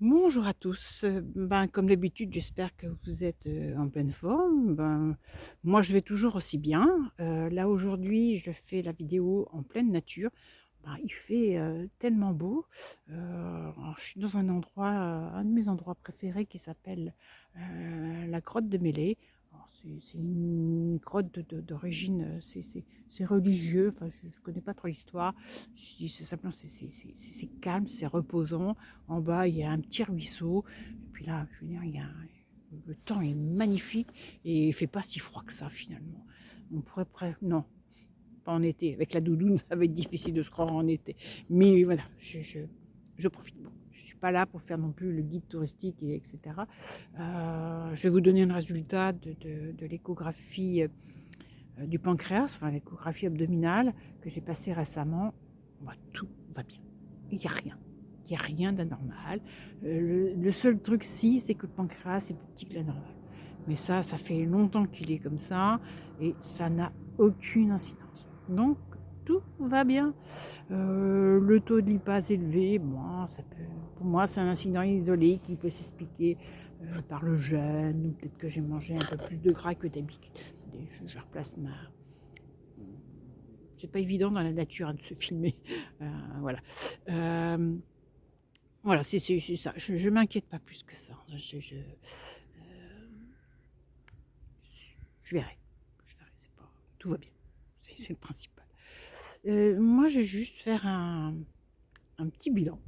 Bonjour à tous. Comme d'habitude, j'espère que vous êtes, en pleine forme. Moi, je vais toujours aussi bien. Là, aujourd'hui, je fais la vidéo en pleine nature. Il fait, tellement beau. Alors je suis dans un endroit, un de mes endroits préférés qui s'appelle, la grotte de Mélé. Alors c'est une grotte d'origine, c'est religieux, enfin je connais pas trop l'histoire. C'est simplement c'est calme, c'est reposant. En bas, il y a un petit ruisseau. Et puis là, je veux dire, le temps est magnifique et il fait pas si froid que ça finalement. On pourrait non, pas en été. Avec la doudoune, ça va être difficile de se croire en été. Mais voilà, je profite. Bon, je suis pas là pour faire non plus le guide touristique, etc. Je vais vous donner un résultat de l'échographie du pancréas, enfin l'échographie abdominale que j'ai passée récemment. Tout va bien. Il n'y a rien. Il n'y a rien d'anormal. Le seul truc, si, c'est que le pancréas est plus petit que la normale. Mais ça fait longtemps qu'il est comme ça et ça n'a aucune incidence. Donc, tout va bien. Le taux de lipase élevé, pour moi, c'est un incident isolé qui peut s'expliquer par le jeûne, ou peut-être que j'ai mangé un peu plus de gras que d'habitude. Je replace ma. C'est pas évident dans la nature de se filmer. Voilà. Euh, voilà, c'est ça. Je m'inquiète pas plus que ça. Je verrai. Je verrai. Tout va bien. C'est le principal. Moi, je vais juste faire un petit bilan.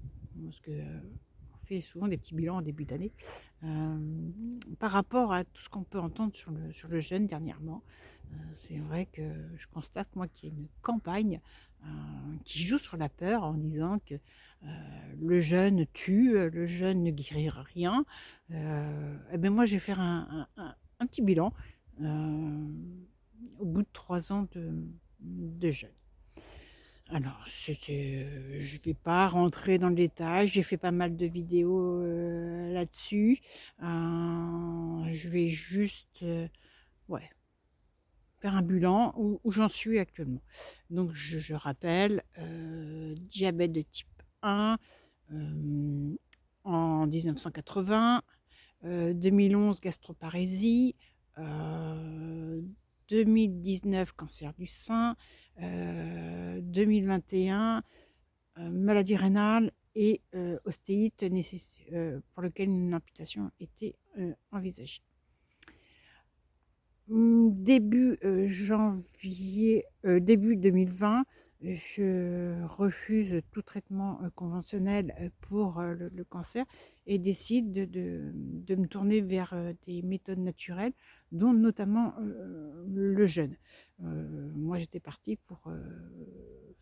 Parce que on fait souvent des petits bilans en début d'année. Par rapport à tout ce qu'on peut entendre sur le jeûne dernièrement. C'est vrai que je constate, moi, qu'il y a une campagne qui joue sur la peur en disant que le jeûne tue, le jeûne ne guérit rien. Et bien moi, je vais faire un petit bilan au bout de 3 ans de jeûne. Alors, je vais pas rentrer dans le détail, j'ai fait pas mal de vidéos là-dessus. Je vais juste ouais, faire un bilan où j'en suis actuellement. Donc je rappelle, diabète de type 1 en 1980, 2011 gastroparésie, 2019 cancer du sein, 2021 maladie rénale et ostéite pour lequel une amputation était envisagée. Début janvier, début 2020, je refuse tout traitement conventionnel pour le cancer et décide de me tourner vers des méthodes naturelles, dont notamment le jeûne. Moi, j'étais partie pour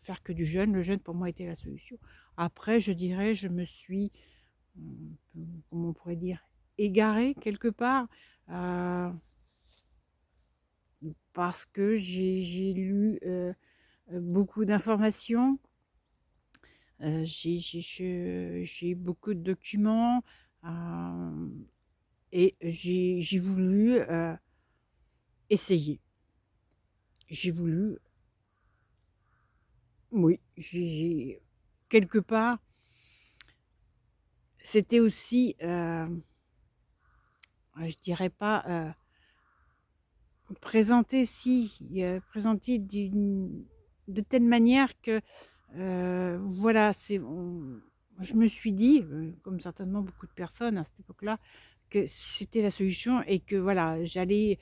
faire que du jeûne. Le jeûne, pour moi, était la solution. Après, je dirais, je me suis, comment on pourrait dire, égarée quelque part. Parce que j'ai lu beaucoup d'informations, j'ai beaucoup de documents et j'ai voulu essayer. J'ai voulu, oui, quelque part, c'était aussi, je dirais pas présenter, si, présenter de telle manière que voilà, je me suis dit, comme certainement beaucoup de personnes à cette époque-là, que c'était la solution et que voilà, j'allais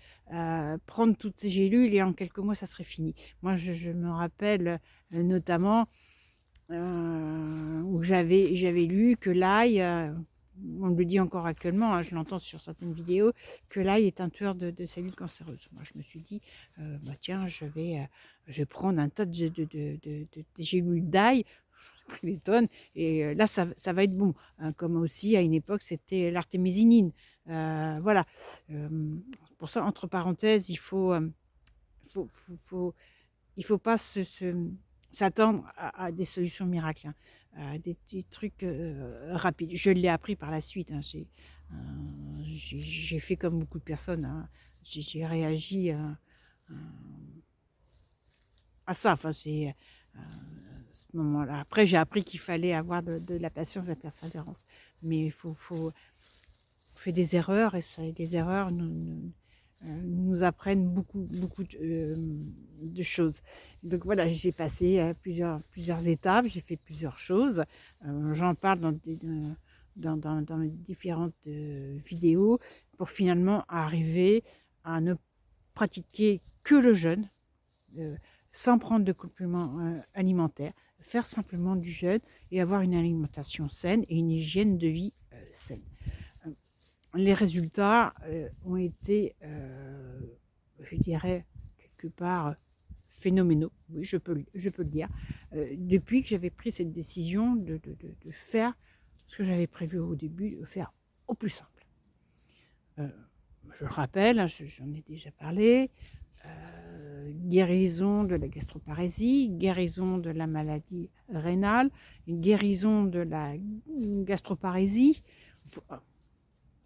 prendre toutes ces gélules et en quelques mois, ça serait fini. Moi, je me rappelle notamment où j'avais lu que l'ail, on le dit encore actuellement, hein, je l'entends sur certaines vidéos, que l'ail est un tueur de cellules cancéreuses. Moi, je me suis dit, tiens, je vais prendre un tas de gélules d'ail, j'ai pris des tonnes, et là, ça va être bon. Hein, comme aussi, à une époque, c'était l'artémisinine. Voilà. Pour ça, entre parenthèses, faut, faut, faut- il faut pas s'attendre à des solutions miracles, hein, à des petits trucs rapides. Je l'ai appris par la suite. Hein, j'ai fait comme beaucoup de personnes. Hein, j'ai réagi à ça. Enfin, moment-là. Après, j'ai appris qu'il fallait avoir de la patience et de la persévérance. Mais il faut on fait des erreurs et les erreurs nous apprennent beaucoup de choses. Donc voilà, j'ai passé plusieurs étapes, j'ai fait plusieurs choses. J'en parle dans mes différentes vidéos pour finalement arriver à ne pratiquer que le jeûne, sans prendre de compléments alimentaires, faire simplement du jeûne et avoir une alimentation saine et une hygiène de vie saine. Les résultats ont été, je dirais, quelque part phénoménaux, oui, je peux le dire, depuis que j'avais pris cette décision de faire ce que j'avais prévu au début, de faire au plus simple. Je le rappelle, hein, j'en ai déjà parlé, guérison de la gastroparésie, guérison de la maladie rénale, guérison de la gastroparésie,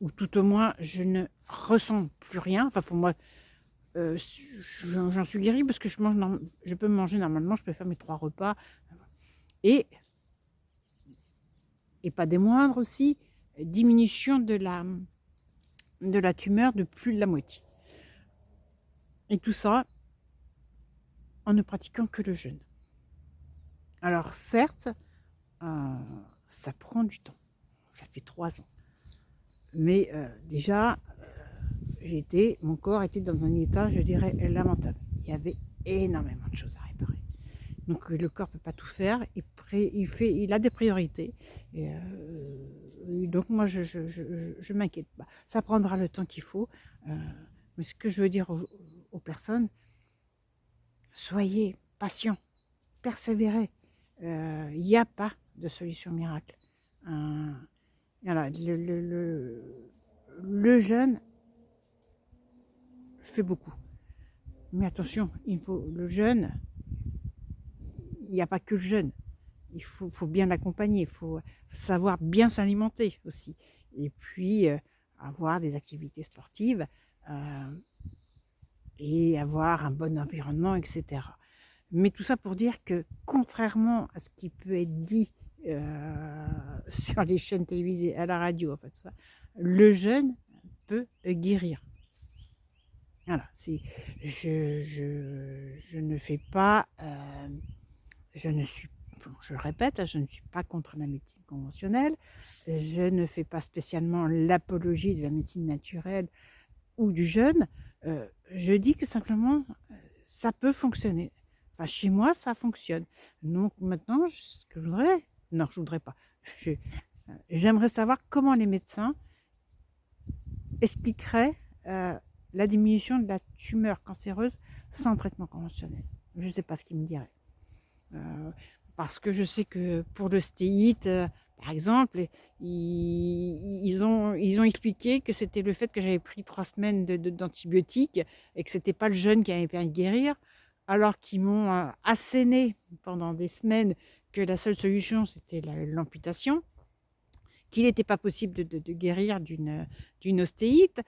ou tout au moins je ne ressens plus rien. Enfin pour moi, j'en suis guérie parce que je peux manger normalement, je peux faire mes 3 repas. Et pas des moindres aussi, diminution de la tumeur de plus de la moitié. Et tout ça en ne pratiquant que le jeûne. Alors certes, ça prend du temps, ça fait 3 ans. Mais déjà, mon corps était dans un état, je dirais, lamentable. Il y avait énormément de choses à réparer. Donc le corps ne peut pas tout faire, il a des priorités. Et donc moi, je m'inquiète pas. Ça prendra le temps qu'il faut. Mais ce que je veux dire aux personnes, soyez patients, persévérez. Il n'y a pas de solution miracle. Voilà, le jeûne fait beaucoup. Mais attention, le jeûne, il n'y a pas que le jeûne. Il faut bien l'accompagner, il faut savoir bien s'alimenter aussi. Et puis, avoir des activités sportives et avoir un bon environnement, etc. Mais tout ça pour dire que, contrairement à ce qui peut être dit sur les chaînes télévisées, à la radio, en fait, le jeûne peut guérir. Voilà, je ne fais pas, je le répète, je ne suis pas contre la médecine conventionnelle, je ne fais pas spécialement l'apologie de la médecine naturelle ou du jeûne, je dis que simplement, ça peut fonctionner. Enfin, chez moi, ça fonctionne. Donc maintenant, ce que je voudrais, non, je voudrais pas, j'aimerais savoir comment les médecins expliqueraient la diminution de la tumeur cancéreuse sans traitement conventionnel. Je ne sais pas ce qu'ils me diraient. Parce que je sais que pour le stéite, par exemple, ils ont expliqué que c'était le fait que j'avais pris 3 semaines d'antibiotiques et que c'était pas le jeûne qui avait permis de guérir, alors qu'ils m'ont asséné pendant des semaines que la seule solution c'était l'amputation, qu'il n'était pas possible de guérir d'une ostéite,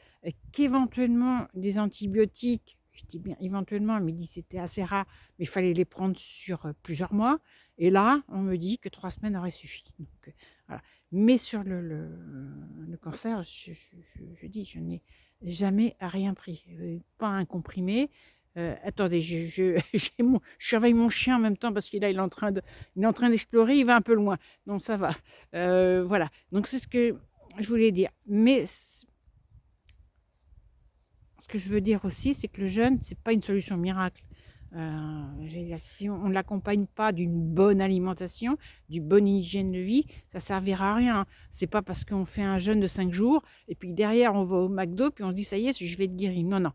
qu'éventuellement des antibiotiques, je dis bien éventuellement, mais dit c'était assez rare, mais il fallait les prendre sur plusieurs mois. Et là, on me dit que 3 semaines auraient suffi. Donc, voilà. Mais sur le cancer, je dis, je n'ai jamais rien pris. Pas un comprimé. Attendez, je surveille mon chien en même temps parce qu'il est en train d'explorer, il va un peu loin. Donc ça va. Voilà. Donc c'est ce que je voulais dire. Mais ce que je veux dire aussi, c'est que le jeûne, c'est pas une solution miracle. Si on ne l'accompagne pas d'une bonne alimentation, d'une bonne hygiène de vie, ça ne servira à rien. C'est pas parce qu'on fait un jeûne de 5 jours et puis derrière on va au McDo puis on se dit ça y est, je vais être guéri. Non, non.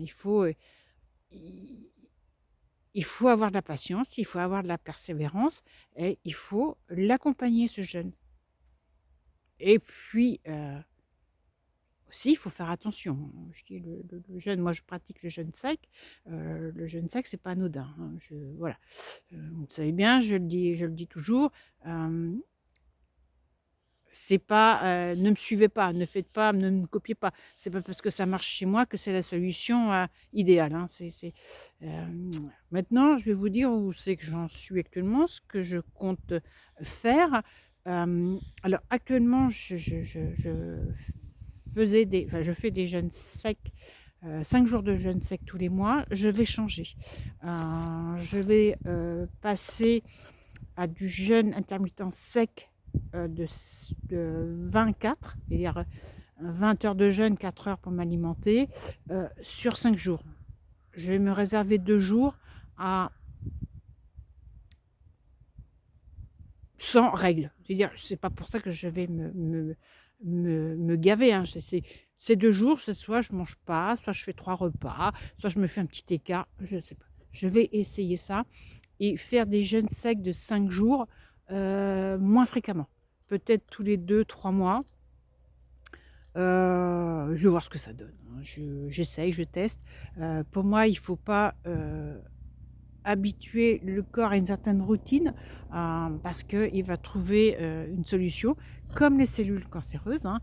Il faut avoir de la patience, il faut avoir de la persévérance et il faut l'accompagner ce jeûne. Et puis aussi, il faut faire attention. Je dis le jeûne, moi je pratique le jeûne sec. Le jeûne sec, c'est pas anodin. Hein. Voilà. Vous savez bien, je le dis toujours. C'est pas, ne me suivez pas, ne faites pas, ne me copiez pas. C'est pas parce que ça marche chez moi que c'est la solution, idéale, hein. Maintenant, je vais vous dire où c'est que j'en suis actuellement, ce que je compte faire. Alors actuellement, je fais des jeûnes secs, 5 jours de jeûne sec tous les mois. Je vais changer. Je vais, passer à du jeûne intermittent sec, de 24, c'est-à-dire 20 heures de jeûne, 4 heures pour m'alimenter, sur 5 jours. Je vais me réserver 2 jours à sans règle. C'est-à-dire, c'est pas pour ça que je vais me gaver, hein. C'est 2 jours, c'est soit je mange pas, soit je fais 3 repas, soit je me fais un petit écart, je sais pas. Je vais essayer ça et faire des jeûnes secs de 5 jours, moins fréquemment. Peut-être tous les 2-3 mois. Je vais voir ce que ça donne, hein. J'essaye, je teste. Pour moi, il ne faut pas, habituer le corps à une certaine routine, parce qu'il va trouver, une solution, comme les cellules cancéreuses, hein.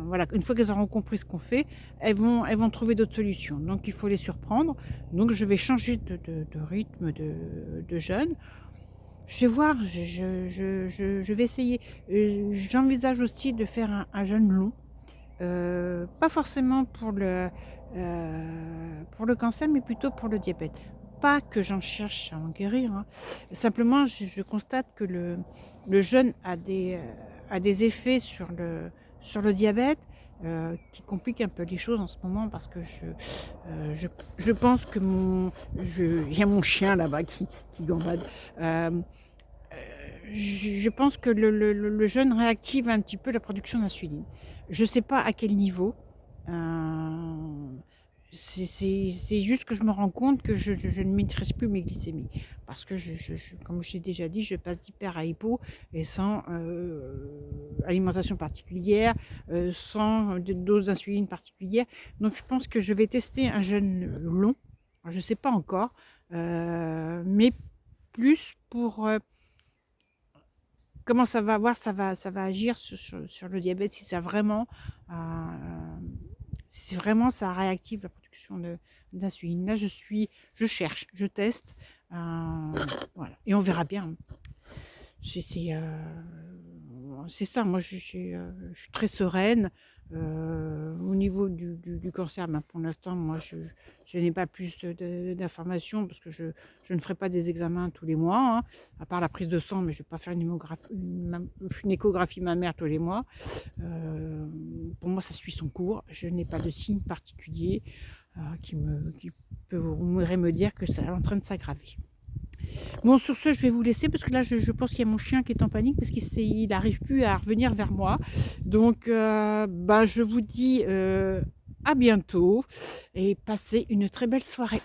Voilà, une fois qu'elles auront compris ce qu'on fait, elles vont trouver d'autres solutions. Donc il faut les surprendre. Donc je vais changer de rythme de jeûne. Je vais voir, je vais essayer. J'envisage aussi de faire un jeûne long, pas forcément pour le cancer, mais plutôt pour le diabète. Pas que j'en cherche à en guérir, hein. Simplement, je constate que le jeûne a des effets sur le diabète, qui compliquent un peu les choses en ce moment parce que je pense que il y a mon chien là-bas qui gambade. Je pense que le jeûne réactive un petit peu la production d'insuline. Je ne sais pas à quel niveau. Heu, c'est juste que je me rends compte que je ne maîtrise plus mes glycémies. Parce que comme je l'ai déjà dit, je passe d'hyper à hypo et sans, alimentation particulière, sans de dose d'insuline particulière. Donc je pense que je vais tester un jeûne long. Je ne sais pas encore, mais plus pour, comment ça va agir sur le diabète, heu, si vraiment ça réactive la production d'insuline. Là, je cherche, je teste, voilà et on verra bien. C'est c'est, heu, c'est ça, moi je suis très sereine, au niveau du cancer, ben, pour l'instant, moi je n'ai pas plus d'informations parce que je ne ferai pas des examens tous les mois, hein, à part la prise de sang, mais je ne vais pas faire une échographie mammaire tous les mois. Pour moi, ça suit son cours. Je n'ai pas de signe particulier, qui pourrait me dire que ça est en train de s'aggraver. Bon, sur ce, je vais vous laisser parce que là, je pense qu'il y a mon chien qui est en panique parce qu'il n'arrive plus à revenir vers moi. Donc, bah, je vous dis, à bientôt et passez une très belle soirée.